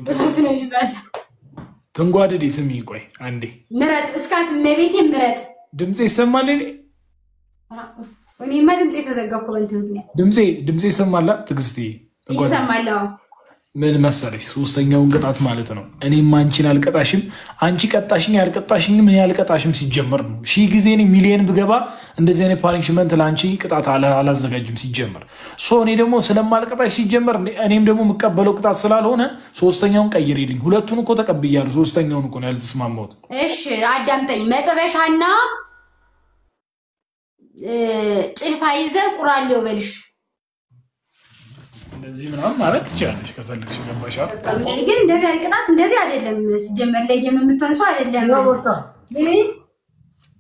በሶስት ነው የሚባዛ ትንጓደዲ ስሚ ቆይ አንዴ ምረጥ እስካት መቤቴ ምረጥ ድምጽ ይሰማል እኔ ማ ድምጽ ተዘጋኩ በእንትን ምክንያት ድምጽ ይሰማል ትግስቲ ይሰማል ምን መሰለሽ ሶስተኛውን ቅጣት ማለት ነው እኔም አንቺን አልቀጣሽም አንቺ ቀጣሽኝ ያልቀጣሽኝ ምን ያልቀጣሽም ሲጀመር ነው ሺ ጊዜ እኔ ሚሊየን ብገባ እንደዚህ አይነት ፓኒሽመንት ላንቺ ቅጣት አላዘጋጅም ሲጀመር ሶ እኔ ደግሞ ስለማልቀጣሽ ሲጀመር እኔም ደግሞ የምቀበለው ቅጣት ስላልሆነ ሶስተኛውን ቀይሪልኝ ሁለቱን እኮ ተቀብያለሁ ሶስተኛውን እኮ ነው ያልተስማማሁት እሺ አዳምጠኝ መጥበሻና ጭልፋ ይዘህ ቁራሌው በልሽ እንደዚህ ምናምን ማለት ትችላለሽ ከፈልክሽ ገባሽ ግን እንደዚህ አይቅጣት እንደዚህ አይደለም ሲጀመር ላይ የምትሆን ሰው አይደለም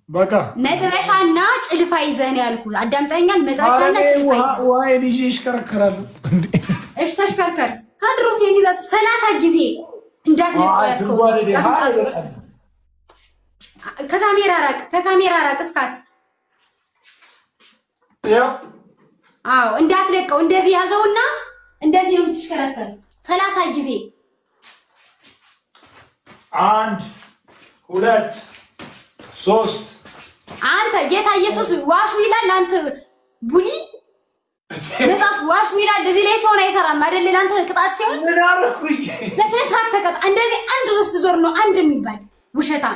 በቃ መጥበሻና ጭልፋ ይዘህ ነው ያልኩት አዳምጠኛል መጥበሻና ጭልፋ ይዘህ ወይ ልጅ ይሽከረከራሉ እሺ ተሽከርከር ካድሮስ ይይዛት 30 ጊዜ እንዳትለቀው ያስከው ከካሜራ ራቅ እስካት ያው አዎ እንዳትለቀው እንደዚህ ያዘውና እንደዚህ ነው የምትሽከረከር 30 ጊዜ 1 2 3 አንተ ጌታ ኢየሱስ ዋሹ ይላል አንተ ቡሊ መጽሐፍ ዋሹ ይላል እዚህ ላይ ሰው አይሰራም አይደል ለአንተ ቅጣት ሲሆን ምን አረኩኝ ለስነ ስርዓት ተቀጣ እንደዚህ አንድ ሶስት ዞር ነው አንድ የሚባል ውሸታ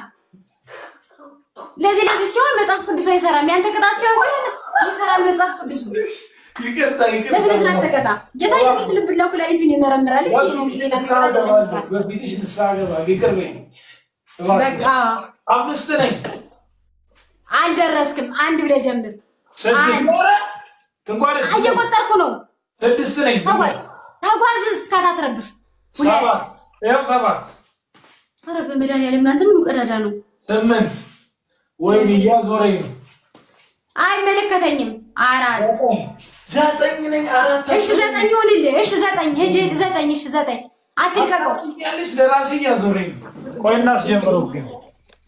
ለዚህ ሲሆን መጽሐፍ ቅዱስ አይሰራም ያንተ ቅጣት ሲሆን ይሰራል መጽሐፍ ቅዱስ ይቅርታ ለስነ ስርዓት ተቀጣ ጌታ ኢየሱስ ልብና ኩላሊትን ይመረምራል በፊትሽ ተሳገባ ይቅርበኝ በቃ አምስት ነኝ አልደረስክም አንድ ብለህ ጀምር ስድስት ትንጓደ እየቆጠርኩ ነው ስድስት ነኝ ተጓዝ እስካታትረብሽ ሁለት ያው ሰባት ኧረ በመድኃኒዓለም እናንተ ምን ቀዳዳ ነው 8 ወይኔ ያዞረኝ ነው አይመለከተኝም 4 9 ነኝ 4 እሺ 9 ይሆንልህ እሺ 9 ሂጅ 9 እሺ 9 አትልቀቀው ያለሽ ለራሴ ያዞረኝ ቆይ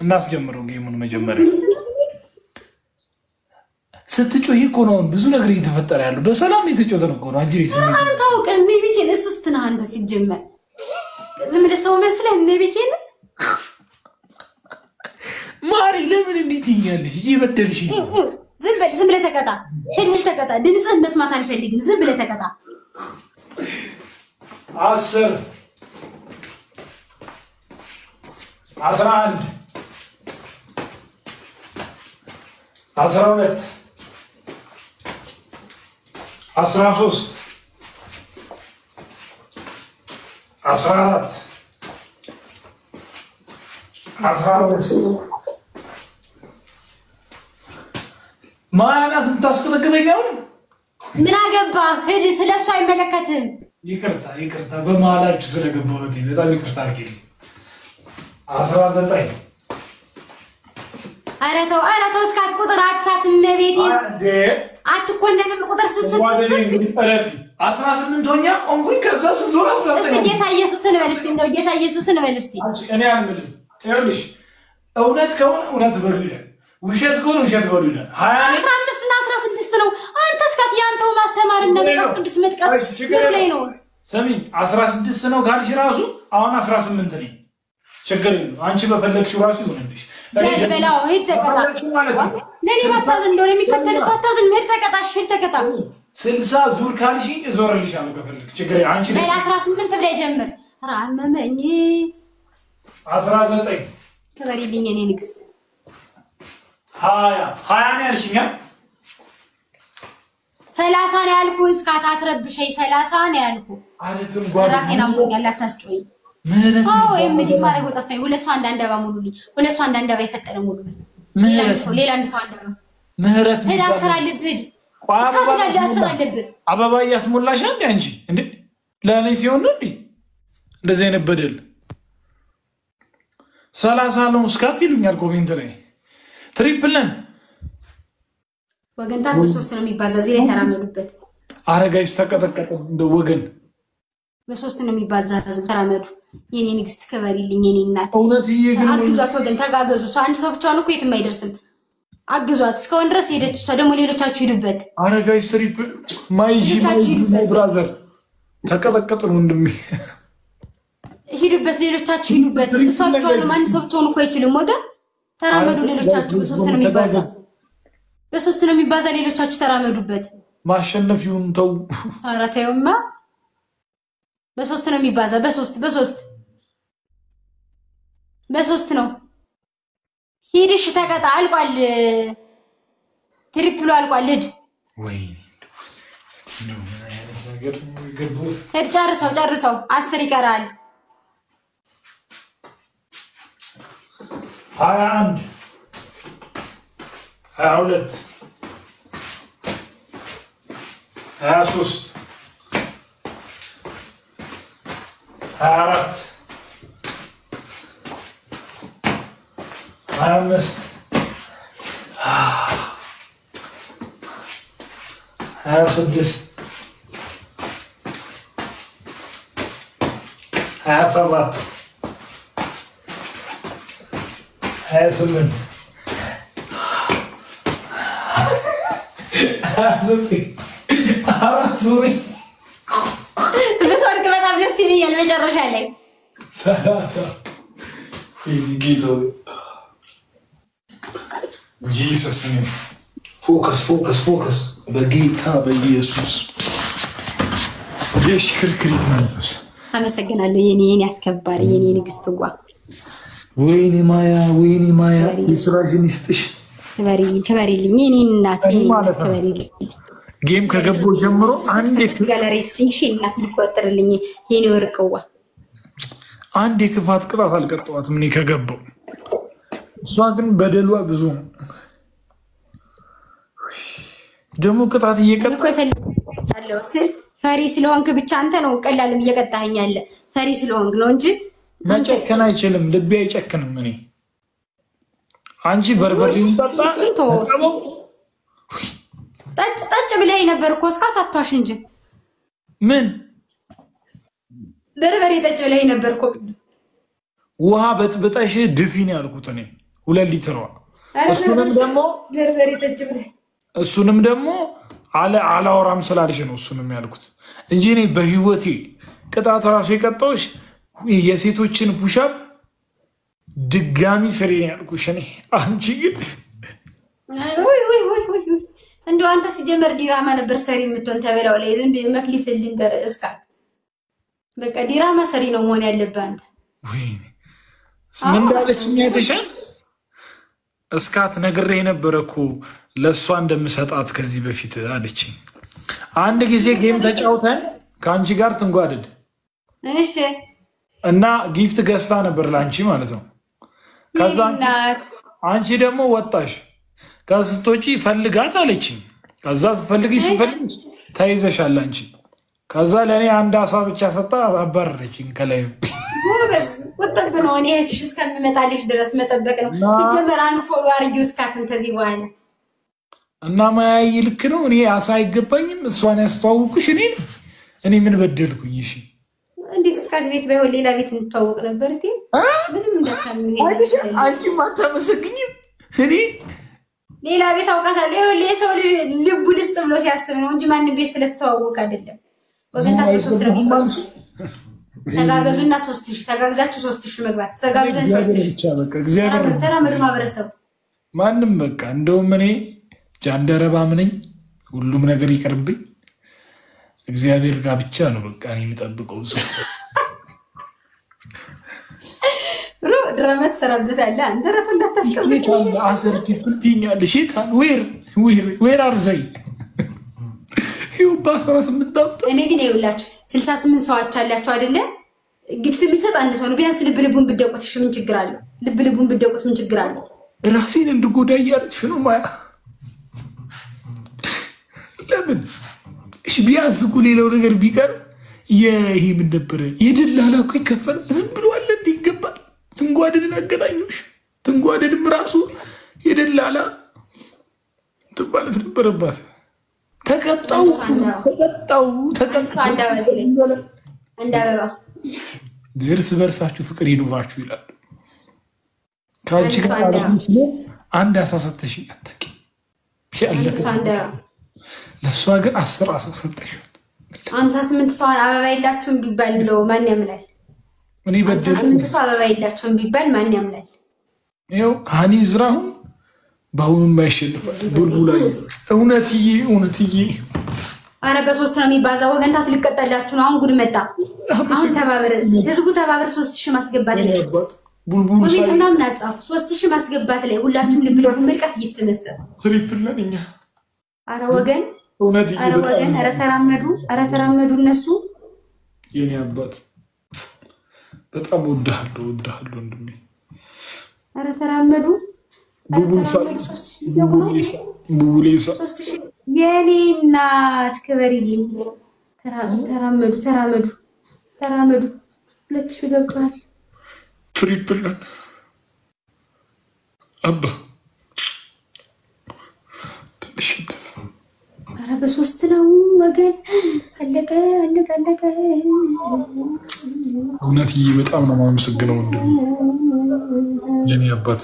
እናስጀምረው ጌሙን መጀመሪያ ስትጮህ እኮ ነው ብዙ ነገር እየተፈጠረ ያለው በሰላም እየተጮተን እኮ ነው አጅሪ ስሜት አንተ ታውቀህ ሜቢቴን እስስትና አንተ ሲጀመር ዝም ብለህ ሰው መስለህ ሜቢቴን ማሪ ለምን እንዴት ይኛለሽ እየበደልሽ ዝም ብለህ ተቀጣ ሄድሽ ተቀጣ ድምፅህን መስማት አልፈልግም ዝም ብለህ ተቀጣ 10 11 12 13 14 15 ማናት ምታስቀጥቅጠኛው ምን አገባ ሄድ ስለሱ አይመለከትም ይቅርታ በመሃላችሁ ስለገባሁት በጣም ይቅርታ አድርጊ 19 አረተው እስካት ቁጥር አትሳትም ቤቴ አትኮነንም ቁጥር ስስት ረፊ 18 ሆኛ ቆንኩኝ ከዛ ስዞር 19 ጌታ ኢየሱስን በልስቲ ነው ጌታ ኢየሱስን በልስቲ እኔ አልምልም ይኸውልሽ እውነት ከሆነ እውነት በሉ ይላል ውሸት ከሆነ ውሸት በሉ ይላል 15 እና 16 ነው አንተ እስካት ያንተው ማስተማር እና መጽሐፍ ቅዱስ መጥቀስ ላይ ነው ሰሚ 16 ነው ካልሽ ራሱ አሁን 18 ነኝ ችግር የለም አንቺ በፈለግሽው ራሱ ይሆንልሽ በላው ሄድ ተቀጣ ለኔ ባታዘን እንደው ለሚከተል ሰው አታዘን ሄድ ተቀጣ 60 ዙር ካልሽ እዞርልሻለሁ ከፈለክ ችግር አንቺ በላ 18 ብለ ጀምር አራመመኝ 19 ተበሪልኝ እኔ ንግስት 20 ነው ያልሽኛ 30 ነው ያልኩ እስካት አትረብሸይ 30 ነው ያልኩ አለቱን ጓድ ራሴን አሞኛል አታስጮይ ምህረት አዎ የምዲ ማረጎ ጠፋኝ ሁለት ሰው አንዳንድ ሙሉልኝ ሁለት ሰው አንዳንድ ይፈጠረ ሙሉልኝ ሌላ አንድ ሰው አንዳንድ ምህረት ሄዳ ስራ ልብድ አበባ ያስሞላሽ አንቺ እንዴ ለኔ ሲሆን እንዴ እንደዚህ አይነት በደል 30 ነው እስካት ይሉኛል ኮሜንት ላይ ትሪፕል ነን ወገንታት በ3 ነው የሚባዛ እዚህ ላይ ተራመዱበት አረጋይስ ተቀጠቀጠ እንደ ወገን በ3 ነው የሚባዛ ህዝብ ተራመዱ የኔ ንግስት ከበሪልኝ የኔ እናት እውነት ይገርም አግዟት ወገን ተጋገዙ ሰው አንድ ሰው ብቻውን እኮ የትም አይደርስም አግዟት እስካሁን ድረስ ሄደች እሷ ደግሞ ሌሎቻችሁ ሂዱበት አረጋይስ ትሪፕል ማይጂ ብራዘር ተቀጠቀጠ ወንድሜ ሂዱበት ሌሎቻችሁ ሂዱበት እሷ ብቻውን ማን ሰው ብቻውን እኮ አይችልም ወገን ተራመዱ ሌሎቻችሁ በ3 ነው የሚባዛ በ3 ነው የሚባዛ ሌሎቻችሁ ተራመዱበት ማሸነፍ ይሁን ተው አራታዩማ በ3 ነው የሚባዛ በ3 ነው ሂድሽ ተቀጣ አልቋል ትሪፕሉ አልቋል ሂድ ወይኔ ነው ማለት ነገር ገቡት ሂድ ጨርሰው 10 ይቀራል 21 22 23 24 25 26 27 28 በሰርክ በጣም ደስ ይለኛል መጨረሻ ላይ 30 ጌቶ ጂሰስ ኔም ፎከስ በጌታ በኢየሱስ የሽክርክሪት መንፈስ አመሰግናለሁ የኔ አስከባሪ የኔ ንግስትዋ ወይኔ ማያ የስራሽን ይስጥሽ ከበሪልኝ የኔ እናት ከበሪልኝ ጌም ከገቦ ጀምሮ አንድ ጋለሪ ስቲንሽ እናት ልቆጥርልኝ የኔ ወርቅዋ አንድ የክፋት ቅጣት አልቀጣዋት ምን ከገባው እሷ ግን በደሏ ብዙ ነው ደሞ ቅጣት እየቀጣ ይፈልጋለሁ ስል ፈሪ ስለሆንክ ብቻ አንተ ነው ቀላልም እየቀጣኸኛለ ፈሪ ስለሆንክ ነው እንጂ መጨከን አይችልም ልቤ አይጨክንም እኔ አንቺ በርበሬውን ጠጣ ጠጭ ብለህ ነበር እኮ እስካት አቷሽ እንጂ ምን በርበሬ ጠጭ ብለህ ነበር እኮ ውሃ በጥብጠሽ ድፊን ያልኩት እኔ 2 ሊትር እሱንም ደግሞ በርበሬ ጠጭ ብለህ እሱንም ደግሞ አላወራም ስላልሽ ነው እሱንም ያልኩት እንጂ እኔ በህይወቴ ቅጣት ራሱ የቀጣውሽ የሴቶችን ፑሻፕ ድጋሚ ስሪ ያልኩሽ እኔ አንቺ ግን ወይ እንደው አንተ ሲጀመር ዲራማ ነበር ሰሪ የምትሆን ተበላው ላይ መክሊት ልንገር እስካት በቃ ዲራማ ሰሪ ነው መሆን ያለበት አንተ ወይኔ ምን እንዳለችኝ አይተሻል? እስካት ነግሬ ነበርኩ ለሷ እንደምሰጣት ከዚህ በፊት አለችኝ። አንድ ጊዜ ጌም ተጫውተን ከአንቺ ጋር ትንጓደድ እሺ እና ጊፍት ገዝታ ነበር ላንቺ ማለት ነው። ከዛ አንቺ ደግሞ ወጣሽ። ከስቶጪ ፈልጋት አለችኝ። ከዛ ፈልጊ ሲፈልግ ተይዘሻል አንቺ። ከዛ ለኔ አንድ አሳ ብቻ ሰጣ አባረረችኝ ከላይ። ጎበዝ ወጣብ ነው። እኔ እህትሽ እስከምመጣልሽ ድረስ መጠበቅ ነው። ሲጀመር አንድ ፎሎ አርጊው እስካትን ተዚህ በኋላ እና ማያይ ልክ ነው። እኔ አሳ አይገባኝም። እሷን ያስተዋውኩሽ እኔ ምን በደልኩኝ? እሺ እንዴት እስካት ቤት ባይሆን ሌላ ቤት እንተዋወቅ ነበር እቴ። ምንም እንዳታምኝ አንቺ ማታመሰግኝም። እኔ ሌላ ቤት አውቃታለሁ። ይኸውልህ የሰው ልጅ ልቡ ልስጥ ብሎ ሲያስብ ነው እንጂ ማንም ቤት ስለተዋወቀ አይደለም። ወገንታችሁ 3 ነው ተጋገዙና 3000 ተጋግዛችሁ 3000 መግባት ተጋግዘን 3000 ብቻ በቃ እግዚአብሔር ተራመዱ ማብረሰብ ማንም በቃ እንደውም እኔ ጃንደረባም ነኝ። ሁሉም ነገር ይቀርብኝ እግዚአብሔር ጋር ብቻ ነው በቃ እኔ የምጠብቀው። ድራማት ሰራበታለ አንተ ረፍ እንዳታስቀዝቅ አሰር ፒፕል ትኛለሽ ይታል ዌር አር ዘይ ባሰራስምት ዳብታ እኔ ግን ይውላችሁ 68 ሰዎች አላችሁ አይደለ? ግፍት የሚሰጥ አንድ ሰው ነው። ቢያንስ ልብ ልቡን ብደቁት ምን ችግር አለው? ልብ ልቡን ብደቁት ምን ችግር አለው? ራሴን እንድጎዳ እያደረግሽ ነው ማያ። ለምን እሺ ቢያንስ እኮ ሌላው ነገር ቢቀር ይሄ ምን ነበር የደላላ እኮ ይከፈላል። ዝም ብሎ አለ እንደ ይገባል። ትንጓደድን አገናኙሽ። ትንጓደድም ራሱ የደላላ ትባለት ነበረባት። ተቀጣው እንዳበባ እርስ በርሳችሁ ፍቅር ይኖራችሁ ይላል። ከአንቺ ጋር አንድ አሳሰተሽ አታቂ ለእሷ ግን 10 አሳሰተሽ 58 ሰው አበባ የላችሁም ቢባል ነው ማን ያምናል? እኔ በደል 58 ሰው አበባ የላችሁም ቢባል ማን ያምናል? ይኸው ሃኒ ዝራሁን ባሁን ማይሸልፋል ቡልቡላይ እውነትዬ አረ በ3 ነው የሚባዛው። ወገንታት ልቀጣላችሁ ነው። አሁን ጉድ መጣ። አሁን ተባብረ ህዝቡ ተባብረ 3000 ማስገባት ላይ ቡልቡል ሳይ እና ምን አጻፍ 3000 ማስገባት ላይ ሁላችሁም ልብ ልብ መልቀት ጊፍት መስጠት ትሪፕል ነን እኛ። አረ ወገን እውነትዬ አረ ተራመዱ እነሱ የኔ አባት በጣም ወድሃለሁ ወንድሜ። አረ ተራመዱ ቡቡሌሳ የኔ እናት ክበሪልኝ። ተራመዱ 2000 ገብቷል። ትሪፕል ነን አባ ተሸነፈ። አረ በ3 ነው ወገን። አለቀ። እውነትዬ በጣም ነው የማመሰግነው ወንድሜ የኔ አባት።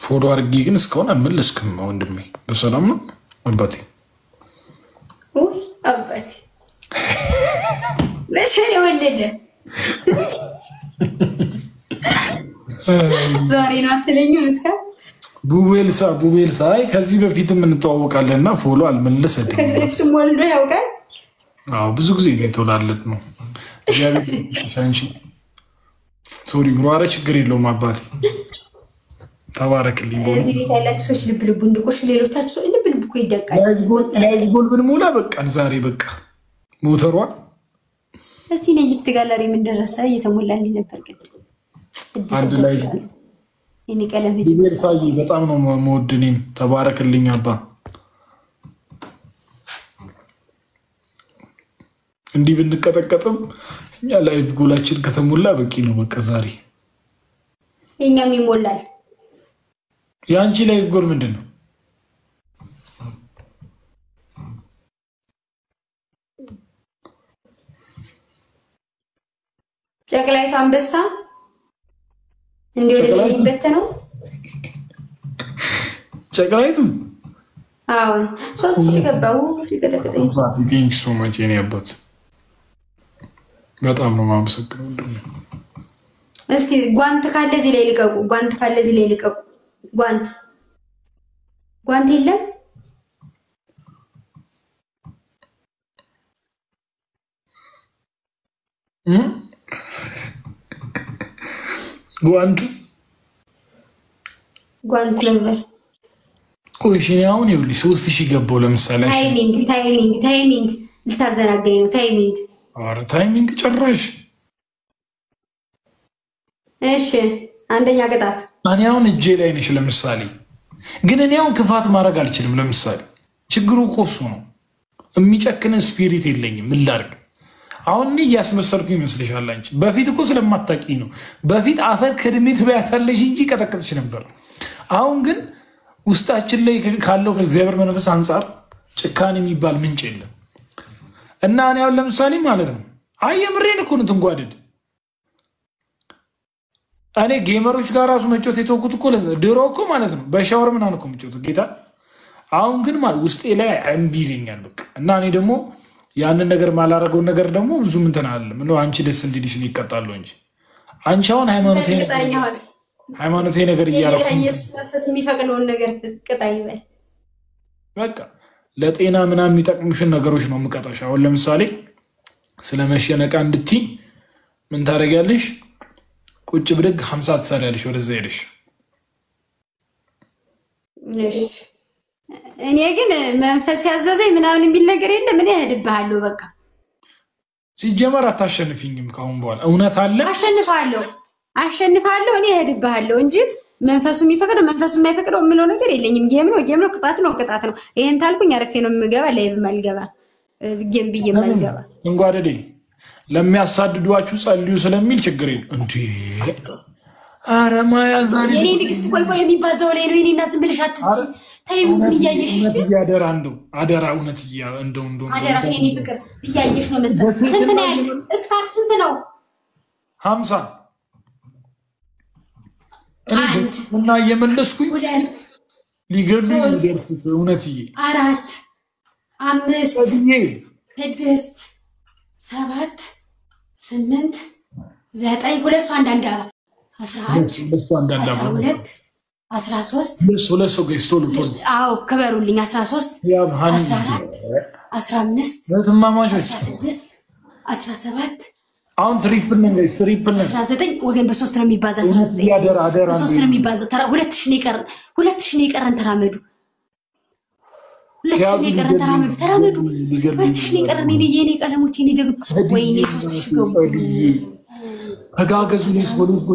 ፎሎ አድርጌ ግን እስካሁን አልመለስክም ወንድሜ። በሰላም ነው አባቴ? አባቴ መቼ ወለደ? ዛሬ ነው አትለኝም? እስከ ቡቤልሳ ከዚህ በፊትም እንተዋወቃለንና ፎሎ አልመለሰልኝም። ከዚህ በፊትም ወልዶ ያውቃል። አዎ ብዙ ጊዜ ነው የተወላለድ ነው። ሶሪ ብሮ። ኧረ ችግር የለውም አባቴ ተባረክልኝ። እዚህ ቤት ያላችሁ ሰዎች ልብ ልቡ እንድቆሽ፣ ሌሎቻችሁ ሰዎች ልብ ልብ እኮ ይደቃል። ላይ ጎል ብንሞላ በቃ ዛሬ በቃ ሞተሯን እስቲ ነይፍት ጋለሪ ምን ደረሰ? እየተሞላልኝ ነበር ቅድም። አንድ ላይ እኔ ቀለም ሂጂ ቤርሳይ በጣም ነው የምወድኔም። ተባረክልኝ አባ። እንዲህ ብንቀጠቀጥም እኛ ላይቭ ጎላችን ከተሞላ በቂ ነው በቃ ዛሬ። የኛም ይሞላል። የአንቺ ላይቭ ጎል ምንድን ነው? ጨቅላይቱ አንበሳ እንዲህ ወደ ላይ የሚበተነው ጨቅላይቱ። አዎ 3000 ገባው። ይቀጠቀጠኝ። ቴንክ ሶ ማች የኔ አባት በጣም ነው የማመሰግነው። እስቲ ጓንት ካለ እዚህ ላይ ልቀቁ። ጓንት የለም። ጓንት ነበር ቆይሽኝ አሁን ይኸውልሽ 3000 ገባው ለምሳሌ ታይሚንግ ልታዘናገኝ ነው ታይሚንግ ጭራሽ እሺ አንደኛ ቅጣት እኔ አሁን እጄ ላይ ነሽ ለምሳሌ ግን እኔ አሁን ክፋት ማድረግ አልችልም ለምሳሌ ችግሩ እኮ እሱ ነው የሚጨክን ስፒሪት የለኝም ምን ላድርግ አሁን እኔ እያስመሰልኩ ይመስልሻል አንቺ በፊት እኮ ስለማታውቂ ነው በፊት አፈር ከድሜት በያታለሽ እንጂ ቀጠቅጥሽ ነበር አሁን ግን ውስጣችን ላይ ካለው ከእግዚአብሔር መንፈስ አንፃር ጭካኔ የሚባል ምንጭ የለም እና እኔ አሁን ለምሳሌ ማለት ነው አየምሬን እኮ ነው ትንጓደድ እኔ ጌመሮች ጋር ራሱ መጮት የተወኩት እኮ ለዛ ድሮ እኮ ማለት ነው በሻወር ምናምን እኮ መጮት ጌታ አሁን ግን ማለት ውስጤ ላይ እምቢ ይለኛል በቃ እና እኔ ደግሞ ያንን ነገር ማላረገው ነገር ደግሞ ብዙ ምን ተናለም ነው አንቺ ደስ እንዲልሽ ነው ይቀጣሉ እንጂ አንቺ አሁን ሃይማኖቴ ነገር ይያረኩ ኢየሱስ መንፈስ የሚፈቅደውን ነገር ፍቅጣይ ይበል በቃ ለጤና ምናምን የሚጠቅሙሽን ነገሮች ነው የምቀጣሽ አሁን ለምሳሌ ስለመሸነቃ እንድትይ ምን ታረጋለሽ ቁጭ ብድግ 50 ትሰሪያለሽ ወደዛ ሄደሽ እኔ ግን መንፈስ ያዘዘኝ ምናምን የሚል ነገር የለም ምን ያሄድብሃለሁ በቃ ሲጀመር አታሸንፊኝም ካሁን በኋላ እውነት አለ አሸንፋለሁ እኔ ያሄድብሃለሁ እንጂ መንፈሱ የሚፈቅደው መንፈሱ የማይፈቅደው ምለው ነገር የለኝም ጌም ነው ቅጣት ነው ይሄን ታልኩኝ አረፌ ነው የምገባ ላይቭ ማልገባ ጌም ብዬ ማልገባ እንጓደዴ ለሚያሳድዷችሁ ጸልዩ ስለሚል ችግር የለም እንዴ አረማ ያዛኝ የኔ ንግስት ቆልቆ የሚባዛው ላይ ነው የኔና ዝም ብለሽ አትስጪ ታይም ግን እያየሽ ያደራ አደራ እውነት እንደው አደራ የኔ ፍቅር እያየሽ ነው መስጠት ስንት ነው ያለ እስካት ስንት ነው 50 እና እየመለስኩኝ ሁለት ሊገርም ይደርኩት እውነትዬ 4 5 6 7 8 9 ሁለት ሰው አንዳንድ 11 12 13 ሁለት ሰው ገዝቶሉ አዎ ከበሩልኝ 13 14 15 16 17 አሁን ትሪፕል ነው 19 ወገን በ3 ነው የሚባዛ 19 በ3 ነው የሚባዛ ተራ 2000 ነው የቀረን ተራመዱ 2000 ነው የቀረን ተራመዱ 2000 ነው የቀረን የኔ ቀለሞች የኔ ጀግም ወይኔ 3000 ገቡ ተጋገዙ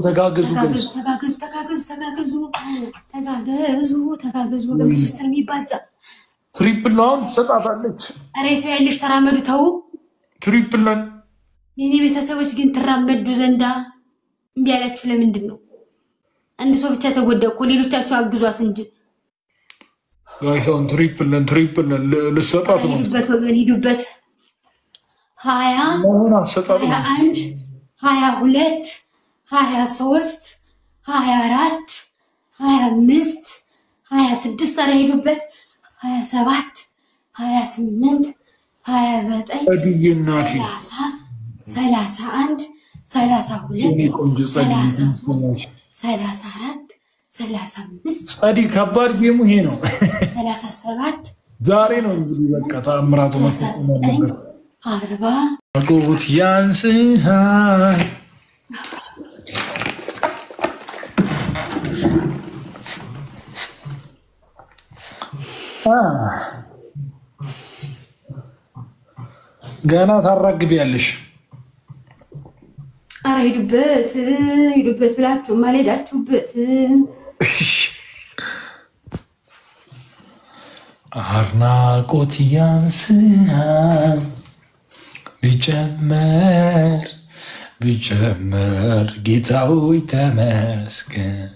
ተጋገዙ ወገን በ3 ነው የሚባዛ ትሪፕል ነው ተሰጣጣለች አሬ ሰው ያለሽ ተራመዱ ተው ትሪፕል ነው የኔ ቤተሰቦች ግን ተራመዱ ዘንዳ እምቢ ያላችሁ ለምንድን ነው አንድ ሰው ብቻ ተጎዳው ሌሎቻችሁ አግዟት እንጂ ጋይሶን ትሪፕል ነው ለሰጣጡ ሂዱበት 20 21 22 23 24 25 26 ሄዱበት 27 28 29 30 31 32 33 34 35 ጸዲ ከባድ ጌሙ ይሄ ነው 37 ዛሬ ነው እንግዲህ በቃ ታምራቱ መፈጸም ያለበት 40 አጎት ያንስሃል ገና ታራግቢያለሽ አረ ሂዱበት ብላችሁ ማለዳችሁበት አድናቆት ያንስሃል ቢጨመር ጌታዊ ተመስገን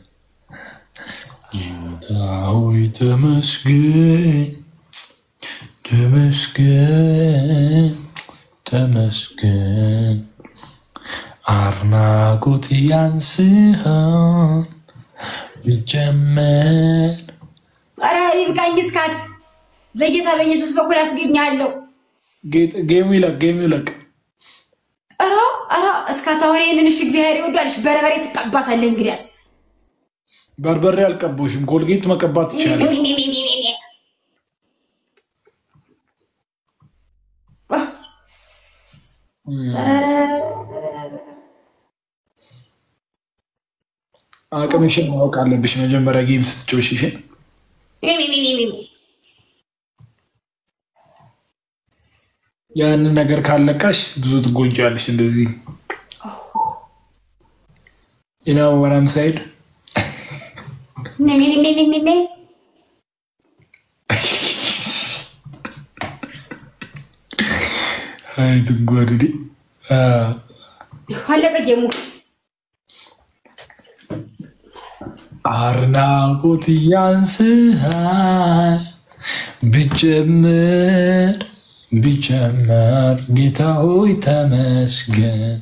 ተመስገን አድናቆት ያንስሃል ቢጨመር አረ ይብቃኝ እስካት በጌታ በኢየሱስ በኩል አስገኛለሁ ጌሙ ይለቅ አራ እስካት አሁን ይሄንንሽ እግዚአብሔር ይወዳልሽ በርበሬ ትቀባታለህ እንግዲያስ በርበሬ አልቀባሽም ኮልጌት መቀባት ይችላል አቅምሽን ማወቅ አለብሽ መጀመሪያ ጌም ስትጮሽ እሺ ያንን ነገር ካለቀሽ ብዙ ትጎጃለሽ እንደዚህ you know what I'm saying አይ ትጓደዲ ሀለቀ ጀሙ አርናቆት ያንስሃል ቢጀመር ጌታ ሆይ ተመስገን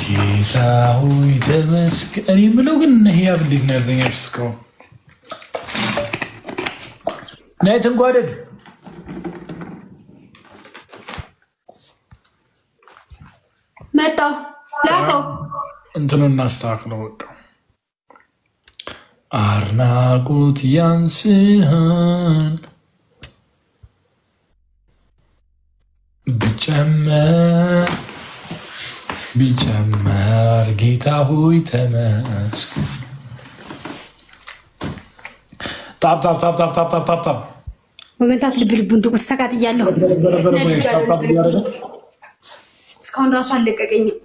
ጌታ ሆይ ተመስገን እኔ የምለው ግን ይሄ አብልኝ ነው ያልተኛሽ እስካሁን ነይ ትንጓደድ መጣው ላከው እንትኑን እናስተካክለው በቃ አርናቆት ያንስሃል ቢጀመር ጌታ ሆይ ተመስገን ታፕ ወገንታት ልብ እንድቆስ ተቃጥያለሁ እስካሁን ራሱ አለቀቀኝም